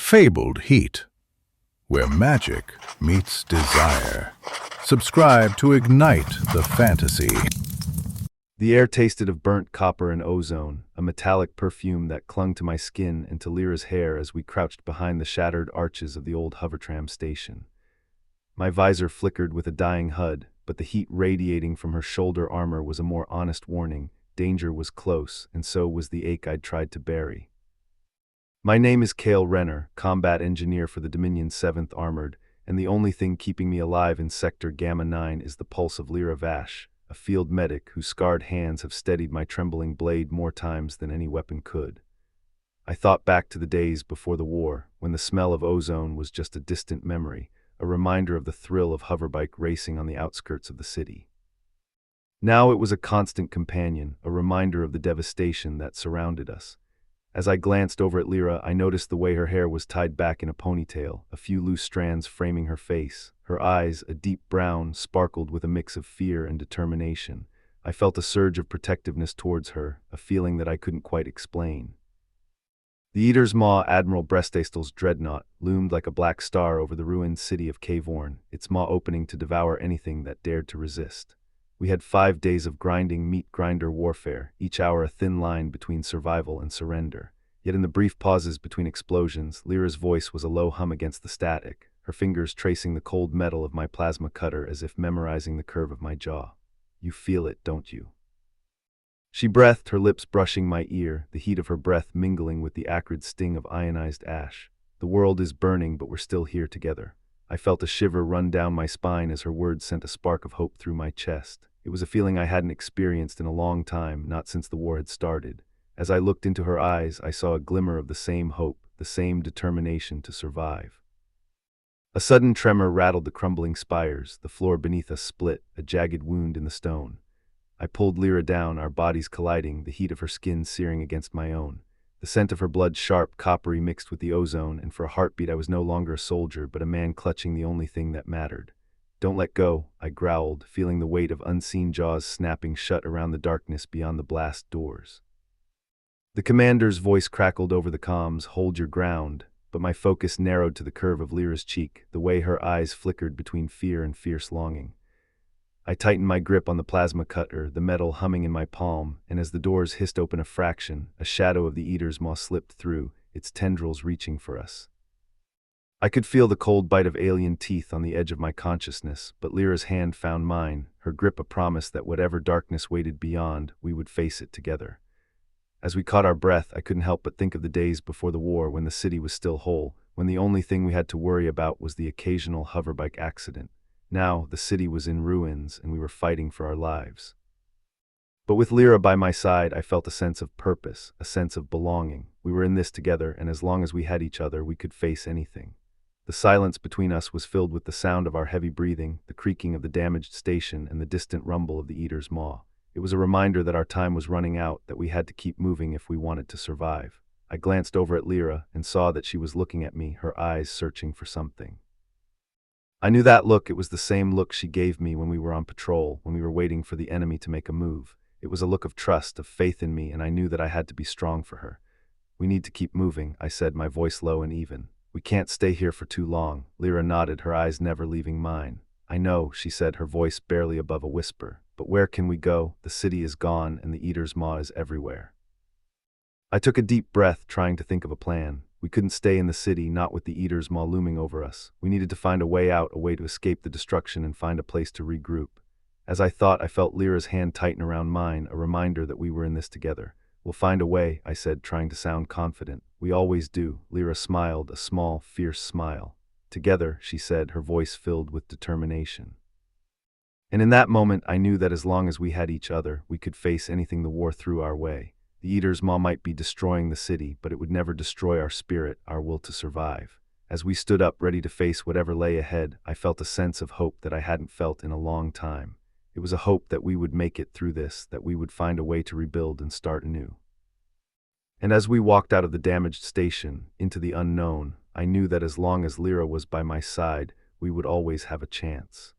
fabled heat, where magic meets desire. Subscribe to ignite the fantasy. The air tasted of burnt copper and ozone, a metallic perfume that clung to my skin and to Lyra's hair as we crouched behind the shattered arches of the old hovertram station. My visor flickered with a dying HUD, but the heat radiating from her shoulder armor was a more honest warning. Danger was close, and so was the ache I'd tried to bury. My name is Cale Renner, combat engineer for the Dominion's 7th Armored, and the only thing keeping me alive in Sector Gamma 9 is the pulse of Lyra Vash, a field medic whose scarred hands have steadied my trembling blade more times than any weapon could. I thought back to the days before the war, when the smell of ozone was just a distant memory, a reminder of the thrill of hoverbike racing on the outskirts of the city. Now it was a constant companion, a reminder of the devastation that surrounded us. As I glanced over at Lyra, I noticed the way her hair was tied back in a ponytail, a few loose strands framing her face. Her eyes, a deep brown, sparkled with a mix of fear and determination. I felt a surge of protectiveness towards her, a feeling that I couldn't quite explain. The Eater's Maw Admiral Brestastel's dreadnought loomed like a black star over the ruined city of Cavorn, its maw opening to devour anything that dared to resist. We had 5 days of grinding meat grinder warfare, each hour a thin line between survival and surrender. Yet in the brief pauses between explosions, Lyra's voice was a low hum against the static, her fingers tracing the cold metal of my plasma cutter as if memorizing the curve of my jaw. "You feel it, don't you?" She breathed, her lips brushing my ear, the heat of her breath mingling with the acrid sting of ionized ash. "The world is burning, but we're still here together." I felt a shiver run down my spine as her words sent a spark of hope through my chest. It was a feeling I hadn't experienced in a long time, not since the war had started. As I looked into her eyes, I saw a glimmer of the same hope, the same determination to survive. A sudden tremor rattled the crumbling spires, the floor beneath us split, a jagged wound in the stone. I pulled Lyra down, our bodies colliding, the heat of her skin searing against my own. The scent of her blood sharp, coppery mixed with the ozone, and for a heartbeat I was no longer a soldier, but a man clutching the only thing that mattered. "Don't let go," I growled, feeling the weight of unseen jaws snapping shut around the darkness beyond the blast doors. The commander's voice crackled over the comms, "Hold your ground," but my focus narrowed to the curve of Lyra's cheek, the way her eyes flickered between fear and fierce longing. I tightened my grip on the plasma cutter, the metal humming in my palm, and as the doors hissed open a fraction, a shadow of the Eater's Maw slipped through, its tendrils reaching for us. I could feel the cold bite of alien teeth on the edge of my consciousness, but Lyra's hand found mine, her grip a promise that whatever darkness waited beyond, we would face it together. As we caught our breath, I couldn't help but think of the days before the war when the city was still whole, when the only thing we had to worry about was the occasional hoverbike accident. Now, the city was in ruins, and we were fighting for our lives. But with Lyra by my side, I felt a sense of purpose, a sense of belonging. We were in this together, and as long as we had each other, we could face anything. The silence between us was filled with the sound of our heavy breathing, the creaking of the damaged station, and the distant rumble of the Eater's Maw. It was a reminder that our time was running out, that we had to keep moving if we wanted to survive. I glanced over at Lyra and saw that she was looking at me, her eyes searching for something. I knew that look. It was the same look she gave me when we were on patrol, when we were waiting for the enemy to make a move. It was a look of trust, of faith in me, and I knew that I had to be strong for her. "We need to keep moving," I said, my voice low and even. "We can't stay here for too long." Lyra nodded, her eyes never leaving mine. "I know," she said, her voice barely above a whisper. "But where can we go? The city is gone, and the Eater's Maw is everywhere." I took a deep breath, trying to think of a plan. We couldn't stay in the city, not with the Eater's Maw looming over us. We needed to find a way out, a way to escape the destruction and find a place to regroup. As I thought, I felt Lyra's hand tighten around mine, a reminder that we were in this together. "We'll find a way," I said, trying to sound confident. "We always do." Lyra smiled, a small, fierce smile. "Together," she said, her voice filled with determination. And in that moment, I knew that as long as we had each other, we could face anything the war threw our way. The Eater's Maw might be destroying the city, but it would never destroy our spirit, our will to survive. As we stood up, ready to face whatever lay ahead, I felt a sense of hope that I hadn't felt in a long time. It was a hope that we would make it through this, that we would find a way to rebuild and start anew. And as we walked out of the damaged station, into the unknown, I knew that as long as Lyra was by my side, we would always have a chance.